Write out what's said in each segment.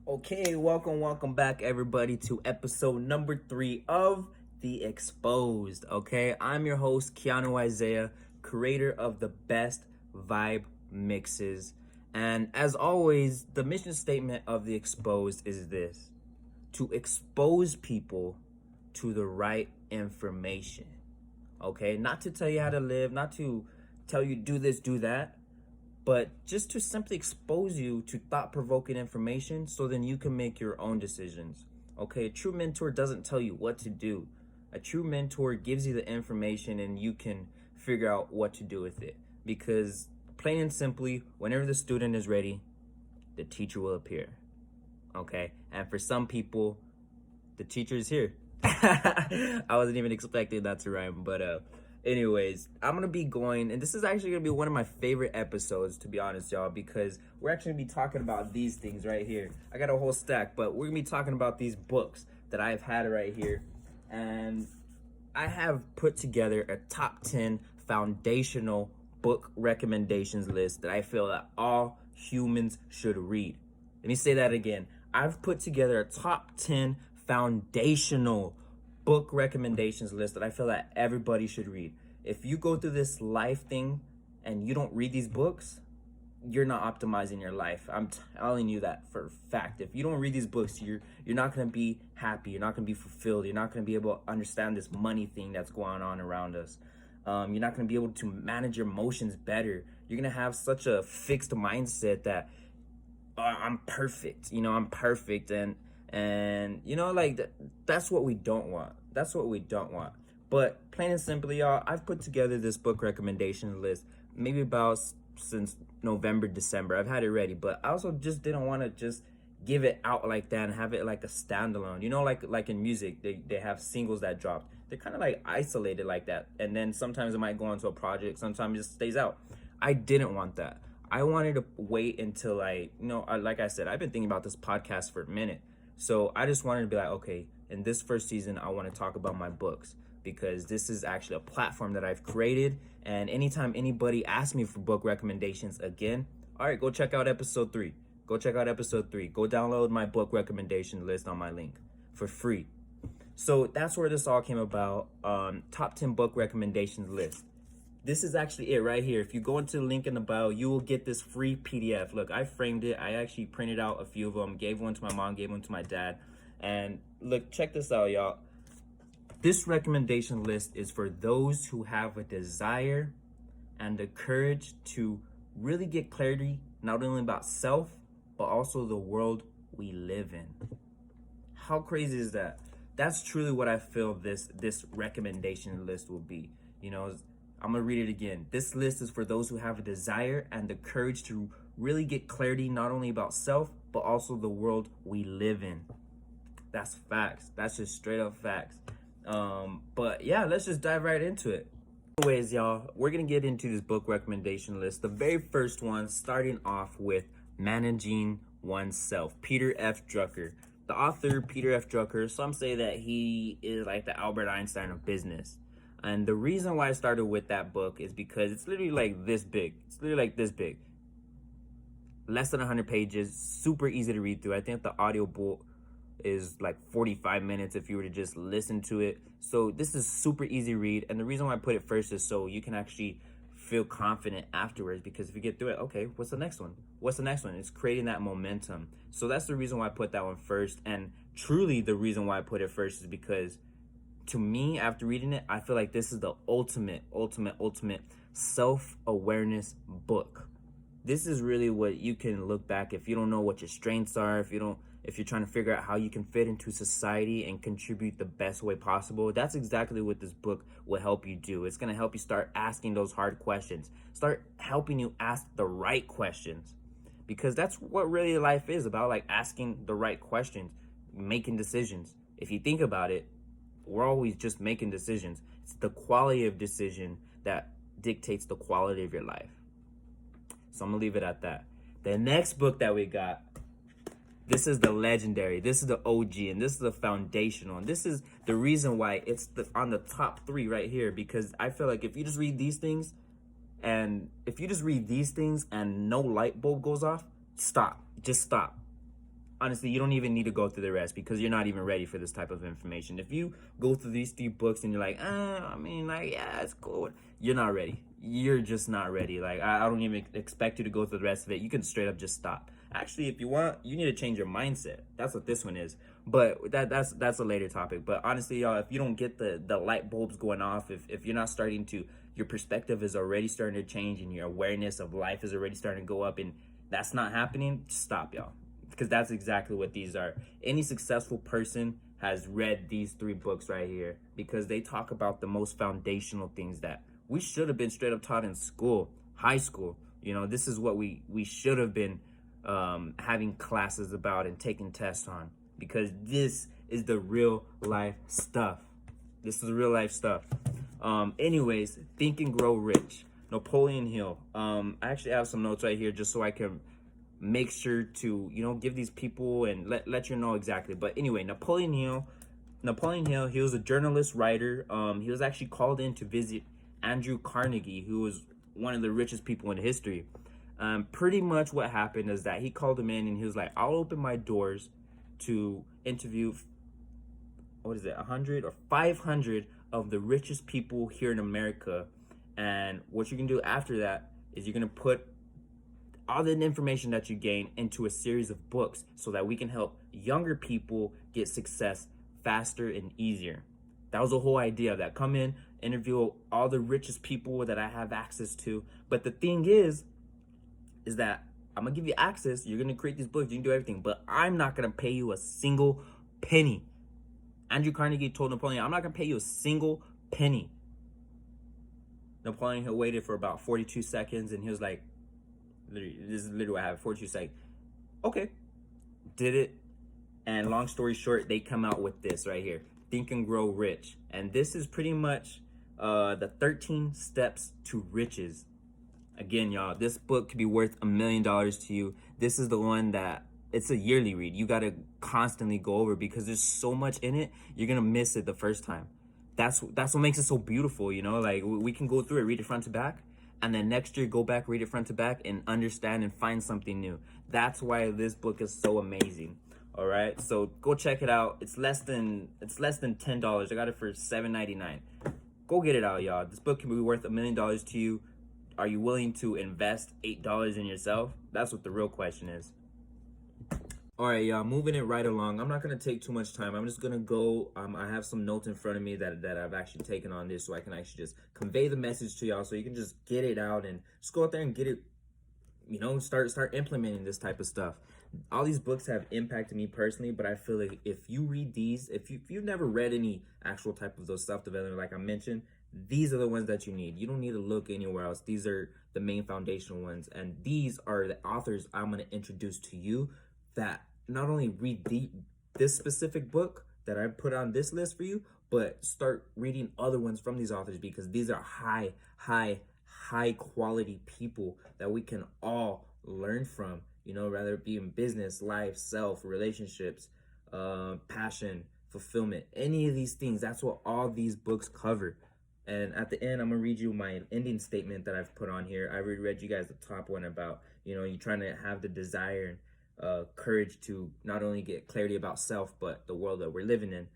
Okay, welcome back everybody to episode number 3 of The Exposed. Okay, I'm your host Keanuisaiah, creator of the best vibe mixes. And as always, the mission statement of The Exposed is this: to expose people to the right information. Okay, not to tell you how to live, not to tell you do this, do that, but just to simply expose you to thought-provoking information so then you can make your own decisions. Okay, a true mentor doesn't tell you what to do. A true mentor gives you the information and you can figure out what to do with it. Because plain and simply, whenever the student is ready, the teacher will appear. Okay, and for some people, the teacher is here. I wasn't even expecting that to rhyme, but anyways, I'm gonna be going, and this is actually gonna be one of my favorite episodes, to be honest, y'all, because we're actually gonna be talking about these things right here. I got a whole stack, but we're gonna be talking about these books that I've had right here, and I have put together a top 10 foundational book recommendations list that I feel that all humans should read. Let me say that again. I've put together a top 10 foundational book recommendations list that I feel that everybody should read. If you go through this life thing and you don't read these books, you're not optimizing your life. I'm telling you that for a fact. If you don't read these books, you're not going to be happy. You're not going to be fulfilled. You're not going to be able to understand this money thing that's going on around us. You're not going to be able to manage your emotions better. You're going to have such a fixed mindset that I'm perfect. I'm perfect, and like that's what we don't want. That's what we don't want. But plain and simply, y'all, I've put together this book recommendation list maybe about since November, December. I've had it ready, but I also just didn't want to just give it out like that and have it like a standalone. Like in music, they have singles that drop. They're kind of like isolated like that, and then sometimes it might go into a project, sometimes it just stays out. I didn't want that. I wanted to wait until like I said, I've been thinking about this podcast for a minute. So I just wanted to be like, okay, in this first season, I want to talk about my books because this is actually a platform that I've created. And anytime anybody asks me for book recommendations again, all right, go check out episode 3. Go check out episode 3. Go download my book recommendation list on my link for free. So that's where this all came about. Top 10 book recommendations list. This is actually it right here. If you go into the link in the bio, you will get this free PDF. Look, I framed it. I actually printed out a few of them, gave one to my mom, gave one to my dad. And look, check this out, y'all. This recommendation list is for those who have a desire and the courage to really get clarity, not only about self, but also the world we live in. How crazy is that? That's truly what I feel this recommendation list will be. I'm gonna read it again. This list is for those who have a desire and the courage to really get clarity, not only about self, but also the world we live in. That's facts. That's just straight up facts. But yeah, let's just dive right into it. Anyways, y'all, we're gonna get into this book recommendation list. The very first one, starting off with Managing Oneself, Peter F. Drucker. The author, Peter F. Drucker, some say that he is like the Albert Einstein of business. And the reason why I started with that book is because it's literally like this big. It's literally like this big. Less than 100 pages, super easy to read through. I think the audiobook is like 45 minutes if you were to just listen to it. So this is super easy read. And the reason why I put it first is so you can actually feel confident afterwards, because if you get through it, okay, what's the next one? What's the next one? It's creating that momentum. So that's the reason why I put that one first. And truly the reason why I put it first is because to me, after reading it, I feel like this is the ultimate self-awareness book. This is really what you can look back if you don't know what your strengths are, if you're trying to figure out how you can fit into society and contribute the best way possible. That's exactly what this book will help you do. It's going to help you start asking those hard questions. Start helping you ask the right questions. Because that's what really life is about, like asking the right questions, making decisions. If you think about it, we're always just making decisions. It's the quality of decision that dictates the quality of your life. So I'm gonna leave it at that. The next book that we got, this is the legendary, this is the OG, and this is the foundational. And this is the reason why it's on the top 3 right here, because I feel like if you just read these things and no light bulb goes off, stop. Just stop. honestly, you don't even need to go through the rest because you're not even ready for this type of information. If you go through these 3 books and you're like, I mean, like, yeah, it's cool, you're not ready. You're just not ready. Like, I don't even expect you to go through the rest of it. You can straight up just stop. Actually, if you want, you need to change your mindset. That's what this one is. But that's a later topic. But honestly, y'all, if you don't get the light bulbs going off, if you're not starting to, your perspective is already starting to change and your awareness of life is already starting to go up, and that's not happening, stop, y'all. Because that's exactly what these are. Any successful person has read these 3 books right here because they talk about the most foundational things that we should have been straight up taught in school, high school. You know, this is what we should have been having classes about and taking tests on, because this is the real life stuff. This is real life stuff. Anyways, Think and Grow Rich, Napoleon Hill. I actually have some notes right here just so I can make sure to, you know, give these people and let you know exactly. But anyway, Napoleon Hill, he was a journalist, writer. He was actually called in to visit Andrew Carnegie, who was one of the richest people in history. Pretty much what happened is that he called him in and he was like, I'll open my doors to interview, 100 or 500 of the richest people here in America. And what you can do after that is you're going to put all the information that you gain into a series of books so that we can help younger people get success faster and easier. That was the whole idea of that. Come in, interview all the richest people that I have access to. But the thing is that I'm gonna give you access. You're gonna create these books, you can do everything, but I'm not gonna pay you a single penny. Andrew Carnegie told Napoleon, I'm not gonna pay you a single penny. Napoleon Hill waited for about 42 seconds and he was like, this is literally what I have, 42 seconds. Okay, did it. And long story short, they come out with this right here, Think and Grow Rich. And this is pretty much the 13 steps to riches. Again, y'all, this book could be worth $1 million to you. This is the one that it's a yearly read. You got to constantly go over because there's so much in it. You're going to miss it the first time. That's what makes it so beautiful, you know? Like, we can go through it, read it front to back, and then next year go back, read it front to back, and understand and find something new. That's why this book is so amazing. All right, so go check it out. It's less than $10. I got it for $7.99. Go get it out, y'all. This book can be worth $1 million to you. Are you willing to invest $8 in yourself? That's what the real question is. All right, y'all, moving it right along. I'm not gonna take too much time. I'm just gonna go. I have some notes in front of me that I've actually taken on this, so I can actually just convey the message to y'all, so you can just get it out and just go out there and get it. You know, start implementing this type of stuff. All these books have impacted me personally, but I feel like if you read these, if you've never read any actual type of those self-development, like I mentioned, these are the ones that you need. You don't need to look anywhere else. These are the main foundational ones, and these are the authors I'm going to introduce to you that not only read this specific book that I put on this list for you, but start reading other ones from these authors, because these are high quality people that we can all learn from, you know, whether it be in business, life, self, relationships, passion, fulfillment, any of these things. That's what all these books cover. And at the end, I'm gonna read you my ending statement that I've put on here. I already read you guys the top one about, you know, you trying to have the desire and courage to not only get clarity about self, but the world that we're living in.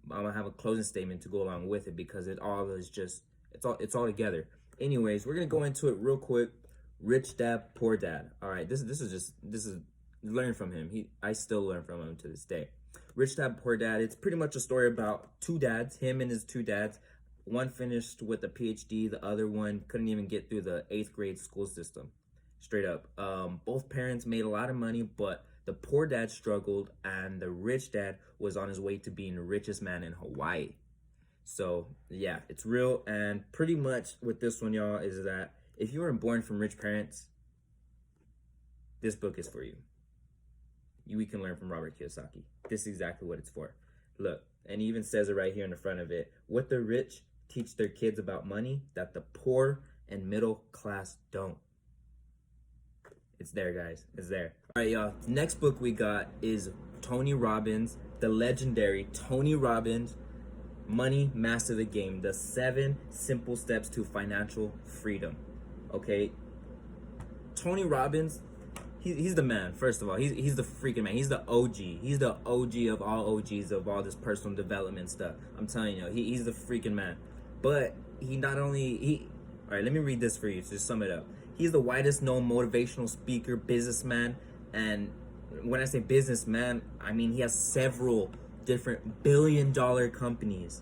I'm gonna have a closing statement to go along with it, because it all is just, it's all together. Anyways, we're gonna go into it real quick. Rich Dad, Poor Dad. All right, this is learn from him. I still learn from him to this day. Rich Dad, Poor Dad. It's pretty much a story about 2 dads, him and his 2 dads. One finished with a PhD, the other one couldn't even get through the 8th grade school system. Straight up. Both parents made a lot of money, but the poor dad struggled, and the rich dad was on his way to being the richest man in Hawaii. So yeah, it's real. And pretty much with this one, y'all, is that if you weren't born from rich parents, this book is for you. We can learn from Robert Kiyosaki. This is exactly what it's for. Look, and he even says it right here in the front of it. What the rich teach their kids about money that the poor and middle class don't. It's there, guys. It's there. All right, y'all. The next book we got is Tony Robbins, the legendary Tony Robbins, Money Master the Game, the 7 simple steps to financial freedom. Okay, Tony Robbins, he's the man. First of all, he's the freaking man. He's the OG. He's the OG of all OGs of all this personal development stuff. I'm telling you, he's the freaking man. But he not only he. All right, let me read this for you to sum it up. He's the widest known motivational speaker, businessman, and when I say businessman, I mean he has several different billion-dollar companies.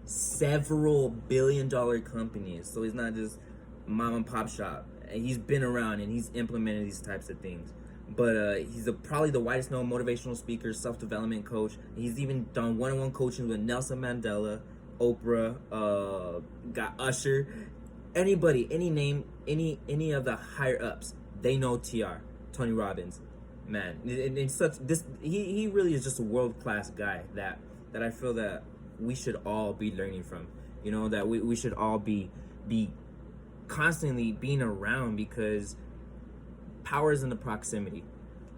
Several billion-dollar companies. So he's not just mom and pop shop. He's been around and he's implemented these types of things. But he's probably the widest known motivational speaker, self-development coach. He's even done one-on-one coaching with Nelson Mandela, Oprah, got Usher. Anybody, any name, any of the higher ups, they know Tony Robbins. Man, it's such this he really is just a world-class guy that I feel that we should all be learning from. You know, that we should all be constantly being around, because power is in the proximity.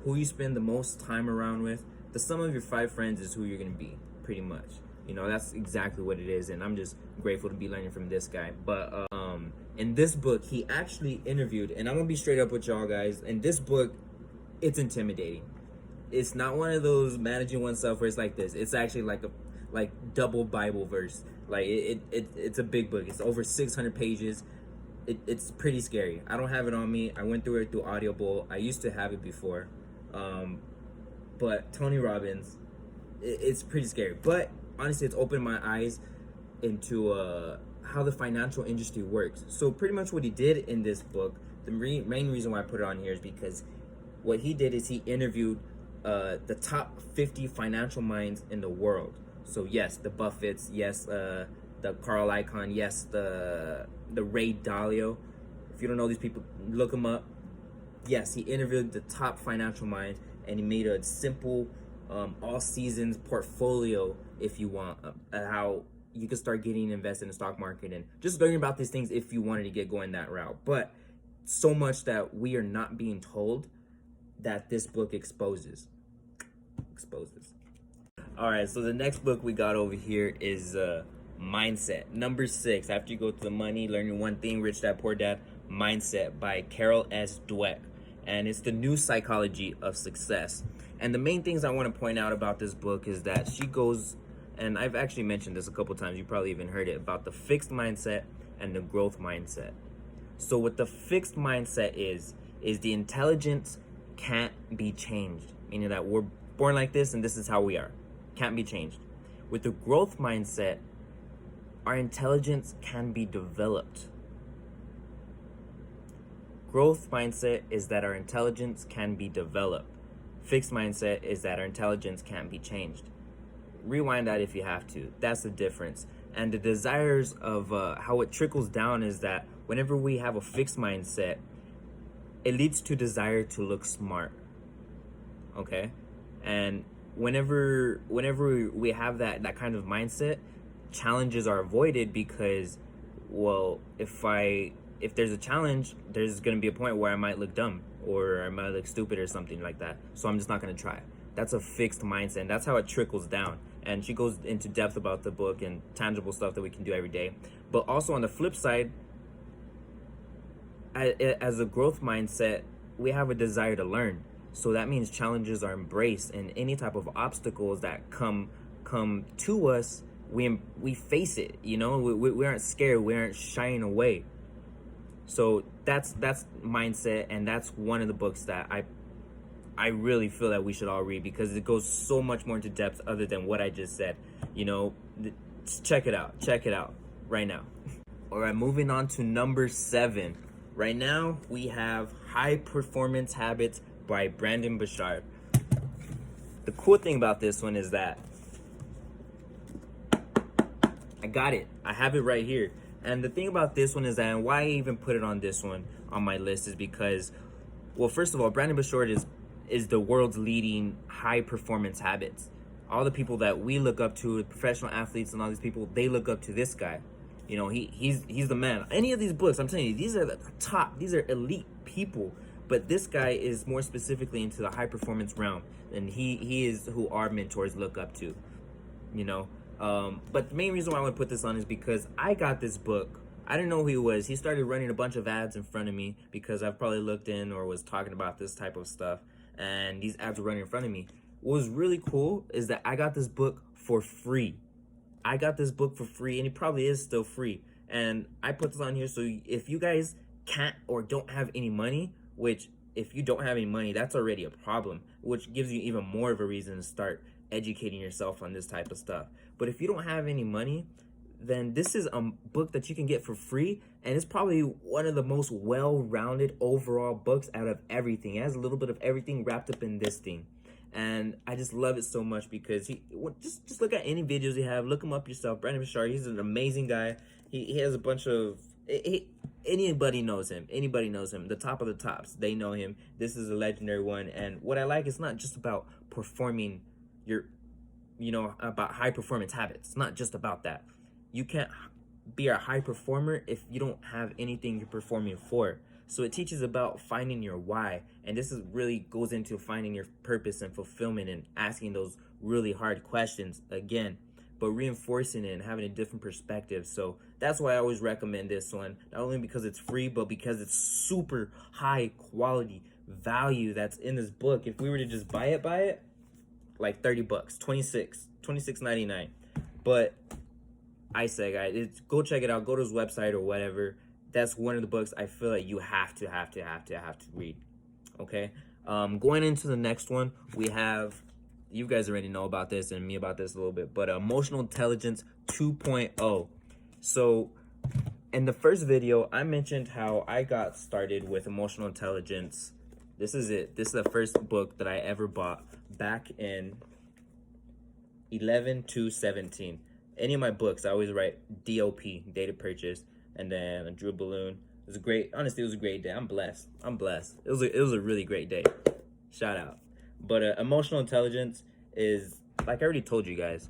Who you spend the most time around with, the sum of your 5 friends is who you're gonna be, pretty much. You know, that's exactly what it is, and I'm just grateful to be learning from this guy. But in this book, he actually interviewed, and I'm gonna be straight up with y'all guys. In this book, it's intimidating. It's not one of those managing oneself where it's like this. It's actually like double Bible verse. Like it's a big book. It's over 600 pages. It's pretty scary. I don't have it on me. I went through it through Audible. I used to have it before, but Tony Robbins, it's pretty scary. But honestly, it's opened my eyes into how the financial industry works. So pretty much what he did in this book, the main reason why I put it on here is because what he did is he interviewed the top 50 financial minds in the world. So yes, the Buffetts, yes, the Carl Icahn, yes, the Ray Dalio. If you don't know these people, look them up. Yes, he interviewed the top financial minds, and he made a simple all seasons portfolio, if you want, how you can start getting invested in the stock market and just learning about these things if you wanted to get going that route. But so much that we are not being told that this book exposes. All right, so the next book we got over here is Mindset. Number 6, after you go to the money, learning one thing, Rich Dad Poor Dad, Mindset by Carol S. Dweck. And it's the new psychology of success. And the main things I want to point out about this book is that she goes, and I've actually mentioned this a couple times, you probably even heard it, about the fixed mindset and the growth mindset. So what the fixed mindset is the intelligence can't be changed, meaning that we're born like this and this is how we are, can't be changed. With the growth mindset, our intelligence can be developed. Growth mindset is that our intelligence can be developed. Fixed mindset is that our intelligence can't be changed. Rewind that if you have to. That's the difference. And the desires of how it trickles down is that whenever we have a fixed mindset, it leads to desire to look smart. Okay? And whenever we have that kind of mindset, challenges are avoided because, well, if there's a challenge, there's going to be a point where I might look dumb or I might look stupid or something like that. So I'm just not going to try. That's a fixed mindset, and that's how it trickles down. And she goes into depth about the book and tangible stuff that we can do every day. But also on the flip side, as a growth mindset, we have a desire to learn. So that means challenges are embraced, and any type of obstacles that come to us, we face it. You know, we aren't scared. We aren't shying away. So that's mindset, and that's one of the books that I really feel that we should all read, because it goes so much more into depth other than what I just said. You know, check it out right now. All right, moving on to number 7. Right now we have High Performance Habits by Brendon Burchard. The cool thing about this one is that I got it. I have it right here. And the thing about this one is that, and why I even put it on this one on my list, is because, well, first of all, Brendon Burchard is the world's leading high performance habits. All the people that we look up to, professional athletes and all these people, they look up to this guy. You know, he's the man. Any of these books, I'm telling you, these are the top. These are elite people. But this guy is more specifically into the high performance realm, and he is who our mentors look up to. You know, but the main reason why I want to put this on is because I got this book I didn't know who he was. He started running a bunch of ads in front of me because I've probably looked in or was talking about this type of stuff, and these ads were running in front of me. What was really cool is that I got this book for free. I got this book for free, and it probably is still free. And I put this on here so if you guys can't or don't have any money, which if you don't have any money, that's already a problem, which gives you even more of a reason to start educating yourself on this type of stuff. But if you don't have any money, then this is a book that you can get for free, and it's probably one of the most well-rounded overall books out of everything. It has a little bit of everything wrapped up in this thing, and I just love it so much because just look at any videos you have, look him up yourself. Brandon Bouchard, he's an amazing guy. He has a bunch of anybody knows him. Anybody knows him. The top of the tops, they know him. This is a legendary one, and what I like is not just about performing about high performance habits. It's not just about that. You can't be a high performer if you don't have anything you're performing for. So it teaches about finding your why, and this really goes into finding your purpose and fulfillment and asking those really hard questions again, but reinforcing it and having a different perspective. So that's why I always recommend this one, not only because it's free, but because it's super high quality value that's in this book. If we were to just buy it, like $30, $26.99. But I say, guys, go check it out. Go to his website or whatever. That's one of the books I feel like you have to read. Okay. Going into the next one, we have, you guys already know about this and me about this a little bit, but Emotional Intelligence 2.0. So in the first video, I mentioned how I got started with emotional intelligence. This is it. This is the first book that I ever bought back in 11/2/17. Any of my books, I always write DOP, date of purchase, and then I drew a balloon. It was a great, honestly, it was a great day. I'm blessed. It was a really great day. Shout out. But emotional intelligence is, like I already told you guys,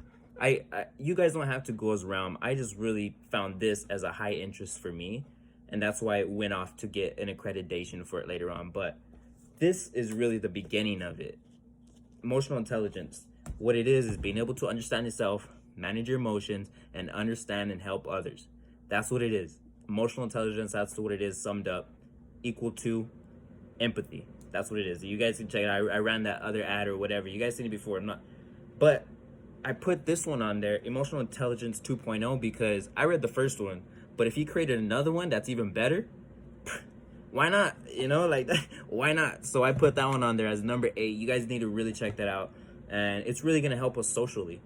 you guys don't have to go as realm. I just really found this as a high interest for me, and that's why I went off to get an accreditation for it later on. But this is really the beginning of it. Emotional intelligence, what it is being able to understand yourself, manage your emotions, and understand and help others. That's what it is. Emotional intelligence, that's what it is summed up, equal to empathy. That's what it is. You guys can check it out. I ran that other ad or whatever. You guys seen it before. But I put this one on there, Emotional Intelligence 2.0, because I read the first one. But if he created another one that's even better, why not? Why not? So I put that one on there as number 8. You guys need to really check that out. And it's really going to help us socially,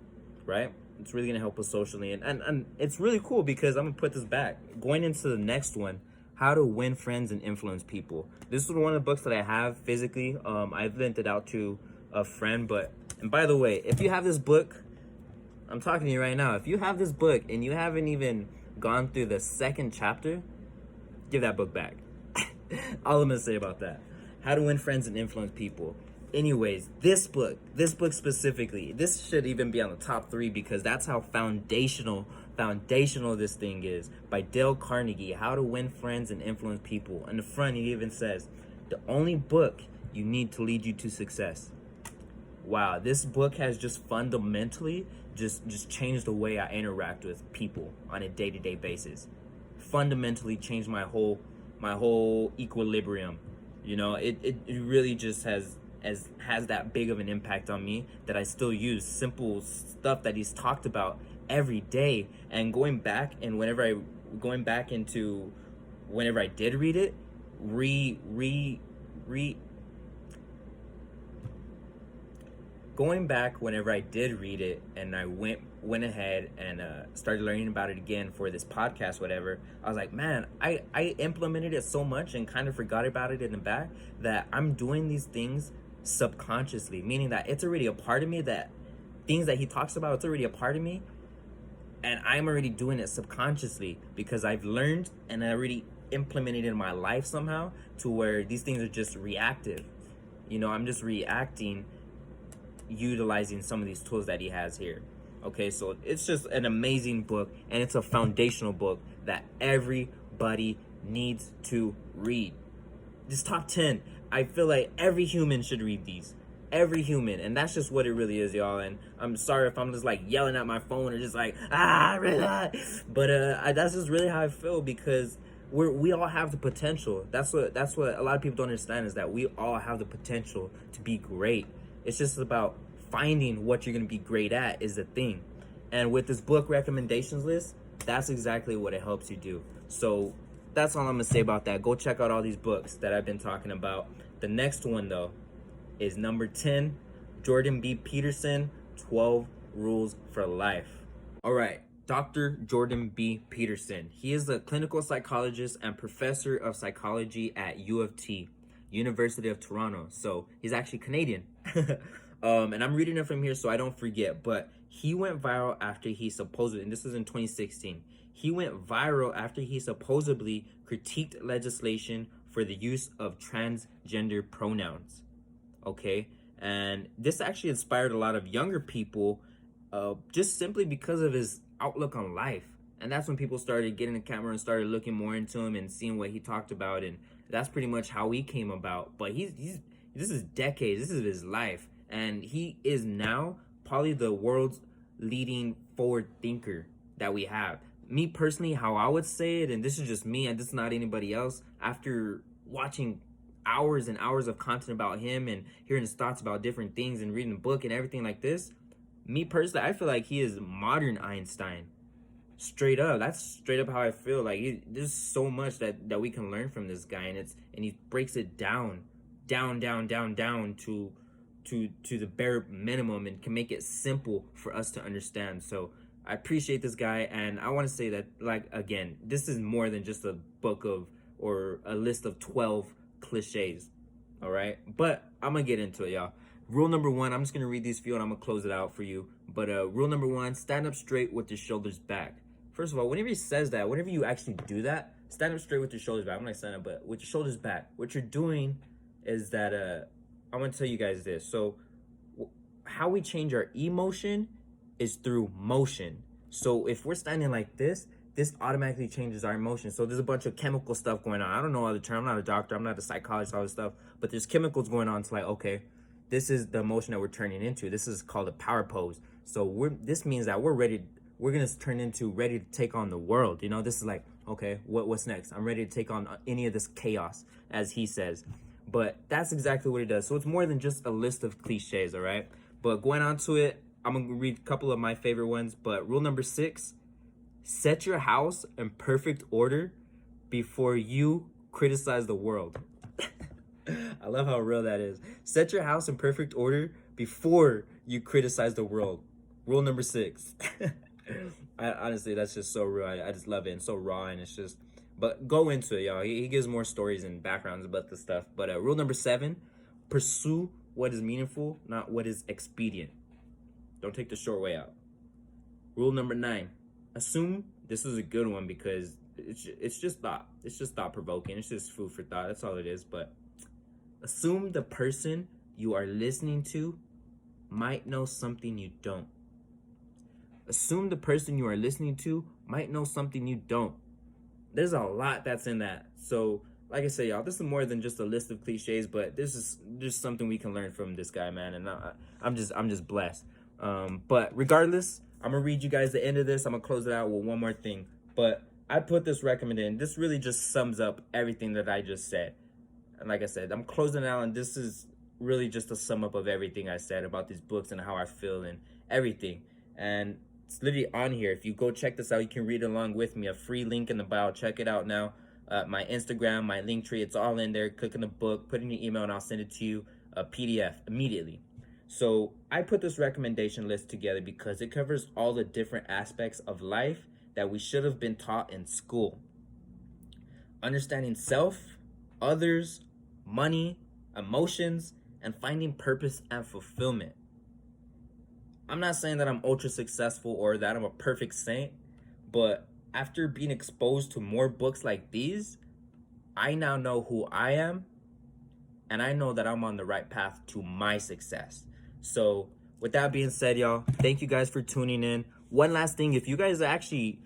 right? It's really going to help us socially. And it's really cool because I'm going to put this back. Going into the next one, How to Win Friends and Influence People. This is one of the books that I have physically. I've lent it out to a friend. And by the way, if you have this book, I'm talking to you right now. If you have this book and you haven't even gone through the second chapter, give that book back. All I'm going to say about that. How to Win Friends and Influence People. Anyways, this book specifically, this should even be on the top 3 because that's how foundational this thing is. By Dale Carnegie, How to Win Friends and Influence People. In the front, he even says, the only book you need to lead you to success. Wow, this book has just fundamentally just changed the way I interact with people on a day-to-day basis. Fundamentally changed my whole equilibrium. It really just has that big of an impact on me that I still use simple stuff that he's talked about every day. And going back into whenever I did read it, going back whenever I did read it and I went ahead and started learning about it again for this podcast, whatever, I was like, man, I implemented it so much and kind of forgot about it in the back that I'm doing these things subconsciously, meaning that it's already a part of me, that things that he talks about, it's already a part of me, and I'm already doing it subconsciously because I've learned and I already implemented it in my life somehow to where these things are just reactive. I'm just reacting utilizing some of these tools that he has here. Okay, so it's just an amazing book, and it's a foundational book that everybody needs to read. This top 10, I feel like every human should read these. every human, and that's just what it really is, y'all. And I'm sorry if I'm just like yelling at my phone or just like but that's just really how I feel, because we all have the potential. That's what a lot of people don't understand, is that we all have the potential to be great. It's just about finding what you're gonna be great at is the thing. And with this book recommendations list, that's exactly what it helps you do. So that's all I'm gonna say about that. Go check out all these books that I've been talking about. The next one though is number 10, Jordan B. Peterson, 12 Rules for Life. All right, Dr. Jordan B. Peterson. He is a clinical psychologist and professor of psychology at U of T, University of Toronto. So he's actually Canadian. And I'm reading it from here so I don't forget, but he went viral after he supposedly, and this is in 2016, he went viral after he supposedly critiqued legislation for the use of transgender pronouns. Okay, and this actually inspired a lot of younger people, just simply because of his outlook on life. And that's when people started getting the camera and started looking more into him and seeing what he talked about, and that's pretty much how he came about. But he's this is decades, this is his life, and he is now probably the world's leading forward thinker that we have. Me personally, how I would say it, and this is just me, and this is not anybody else, after watching hours and hours of content about him and hearing his thoughts about different things and reading the book and everything like this, me personally, I feel like he is modern Einstein. Straight up, that's straight up how I feel. Like there's so much that we can learn from this guy, and he breaks it down to the bare minimum, and can make it simple for us to understand. So I appreciate this guy, and I want to say that, like, again, this is more than just a book of, or a list of 12 cliches, all right? But I'm gonna get into it, y'all. Rule number 1, I'm just gonna read these few and I'm gonna close it out for you. But rule number 1, stand up straight with your shoulders back. First of all, whenever he says that, whenever you actually do that, stand up straight with your shoulders back. I'm not stand up, but with your shoulders back. What you're doing is that, I'm gonna tell you guys this. So how we change our emotion is through motion. So if we're standing like this automatically changes our emotion. So there's a bunch of chemical stuff going on. I don't know all the term. I'm not a doctor. I'm not a psychologist, all this stuff. But there's chemicals going on to, like, okay, this is the emotion that we're turning into. This is called a power pose. So this means that we're ready. We're going to turn into ready to take on the world. You know, this is like, okay, what's next? I'm ready to take on any of this chaos, as he says. But that's exactly what he does. So it's more than just a list of cliches, all right? But going on to it, I'm going to read a couple of my favorite ones. But rule number 6, set your house in perfect order before you criticize the world. I love how real that is. Set your house in perfect order before you criticize the world. Rule number 6. Honestly, that's just so real. I just love it, and so raw, and it's just, but go into it, y'all. He gives more stories and backgrounds about this stuff. But rule number 7, pursue what is meaningful, not what is expedient. Don't take the short way out. Rule number 9, assume, this is a good one because it's just thought. It's just thought provoking. It's just food for thought. That's all it is. But assume the person you are listening to might know something you don't. Assume the person you are listening to might know something you don't. There's a lot that's in that. So, like I say, y'all, this is more than just a list of cliches, but this is just something we can learn from this guy, man. And I'm just blessed. But regardless, I'm gonna read you guys the end of this. I'm gonna close it out with one more thing. But I put this recommended in. This really just sums up everything that I just said. And like I said, I'm closing it out, and this is really just a sum up of everything I said about these books and how I feel and everything. And it's literally on here. If you go check this out, you can read along with me. A free link in the bio. Check it out now. My Instagram, my link tree, it's all in there. Click on the book, put in your email, and I'll send it to you a PDF immediately. So I put this recommendation list together because it covers all the different aspects of life that we should have been taught in school. Understanding self, others, money, emotions, and finding purpose and fulfillment. I'm not saying that I'm ultra successful or that I'm a perfect saint, but after being exposed to more books like these, I now know who I am, and I know that I'm on the right path to my success. So with that being said, y'all, thank you guys for tuning in. One last thing, if you guys actually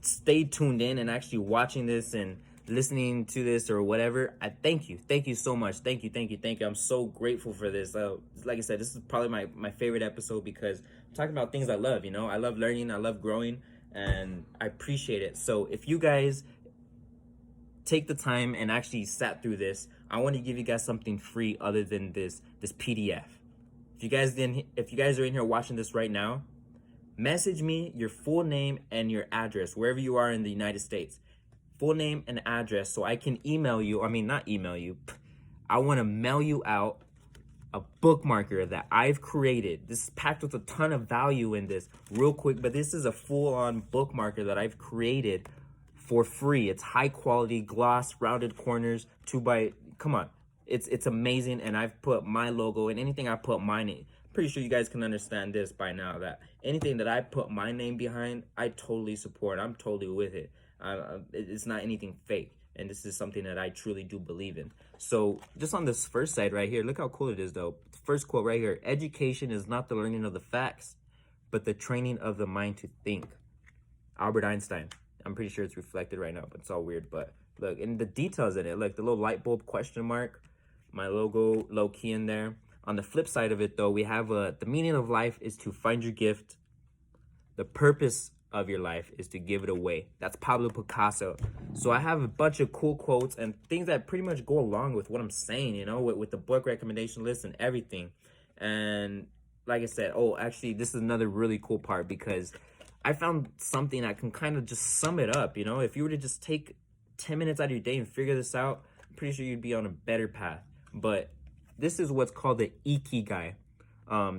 stay tuned in and actually watching this and listening to this or whatever, I thank you. Thank you so much. Thank you. I'm so grateful for this. Like I said, this is probably my favorite episode because I'm talking about things I love, I love learning, I love growing, and I appreciate it. So if you guys take the time and actually sat through this, I want to give you guys something free other than this PDF. If you guys are in here watching this right now, message me your full name and your address wherever you are in the United States. Full name and address so I can not email you. I want to mail you out a bookmarker that I've created. This is packed with a ton of value in this real quick, but this is a full-on bookmarker that I've created for free. It's high quality, gloss, rounded corners, come on. It's amazing, and I've put my logo and anything I put my name. Pretty sure you guys can understand this by now, that anything that I put my name behind, I totally support. I'm totally with it. It's not anything fake, and this is something that I truly do believe in. So just on this first side right here, look how cool it is though. First quote right here: education is not the learning of the facts, but the training of the mind to think. Albert Einstein. I'm pretty sure it's reflected right now, but it's all weird. But look, and the details in it, look, the little light bulb question mark, my logo low key in there. On the flip side of it though, we have the meaning of life is to find your gift. The purpose of your life is to give it away. That's Pablo Picasso. So I have a bunch of cool quotes and things that pretty much go along with what I'm saying, with the book recommendation list and everything. And like I said, actually, this is another really cool part because I found something that can kind of just sum it up. If you were to just take 10 minutes out of your day and figure this out, I'm pretty sure you'd be on a better path. But this is what's called the ikigai.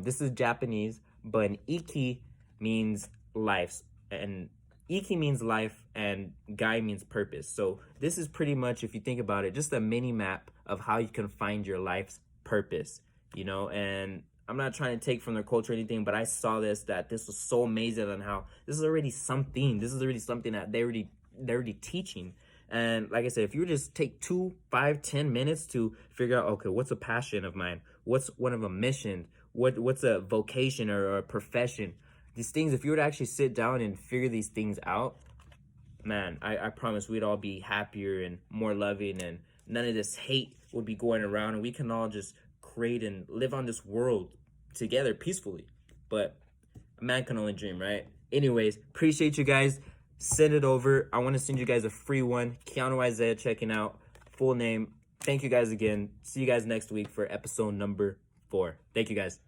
This is Japanese, but an iki means life, and iki means life, and gai means purpose. So this is pretty much, if you think about it, just a mini map of how you can find your life's purpose. And I'm not trying to take from their culture or anything, but I saw that this was so amazing on how this is already something. This is already something that they're already teaching. And like I said, if you just take 2, 5, 10 minutes to figure out, okay, what's a passion of mine? What's one of a mission? What's a vocation or a profession? These things, if you were to actually sit down and figure these things out, man, I promise we'd all be happier and more loving, and none of this hate would be going around, and we can all just create and live on this world together peacefully. But a man can only dream, right? Anyways, appreciate you guys. Send it over. I want to send you guys a free one. keanuisaiah checking out. Full name. Thank you guys again. See you guys next week for episode number 4. Thank you guys.